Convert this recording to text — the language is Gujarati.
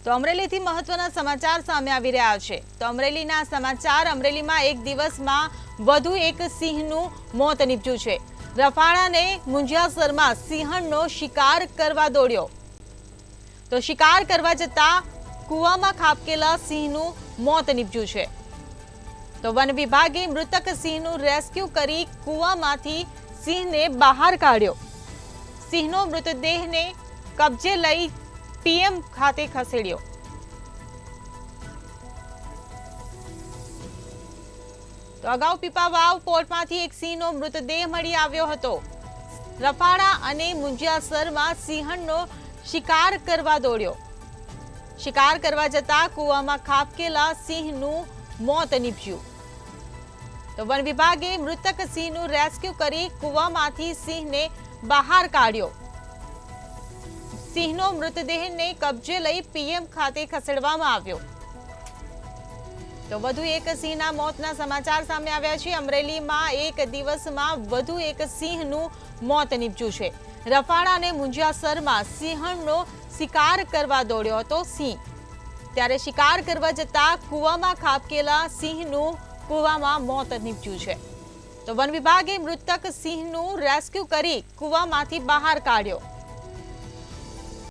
તો અમરેલીથી મહત્વના સમાચાર સામે આવી રહ્યા છે। તો અમરેલીના સમાચાર, અમરેલીમાં એક દિવસમાં વધુ એક સિંહનું મોત નીપજ્યું છે। રફાળાને મુંજિયાસરમાં સિંહણનો શિકાર કરવા દોડ્યો તો શિકાર કરવા જતા કૂવામાં ખાબકેલા સિંહનું મોત નીપજ્યું છે। તો વન વિભાગે મૃતક સિંહનું રેસ્ક્યુ કરી કૂવામાંથી સિંહને બહાર કાઢ્યો। સિંહનો મૃતદેહને કબજે લઈ પીએમ ખાતે ખસેડ્યો। તો અગાઉ પીપાવાવ પોર્ટમાંથી એક સિંહનો મૃતદેહ મળી આવ્યો હતો। રફાળા અને મુંજિયાસરમાં સિંહણનો શિકાર કરવા દોડ્યો। શિકાર કરવા જતા કૂવામાં ખાબકેલા સિંહનું મોત નીપજ્યું। તો વન વિભાગે મૃતક સિંહનું રેસ્ક્યુ કરી કૂવામાંથી સિંહને બહાર કાઢ્યો। સિંહનો મૃતદેહને કબજે લઈ પીએમ ખાતે ખસેડવામાં આવ્યો। તો વધુ એક સિંહના મોતના સમાચાર સામે આવ્યા છે। અમરેલીમાં એક દિવસમાં વધુ એક સિંહનું મોત નીપજ્યું છે। રફાળા અને મુંજિયાસરમાં સિંહણનો શિકાર કરવા દોડ્યો હતો સિંહ, ત્યારે શિકાર કરવા જતા કૂવામાં ખાબકેલા સિંહનું કૂવામાં મોત નીપજ્યું છે। તો વન વિભાગે મૃતક સિંહનું રેસ્ક્યુ કરી કૂવામાંથી બહાર કાઢ્યો।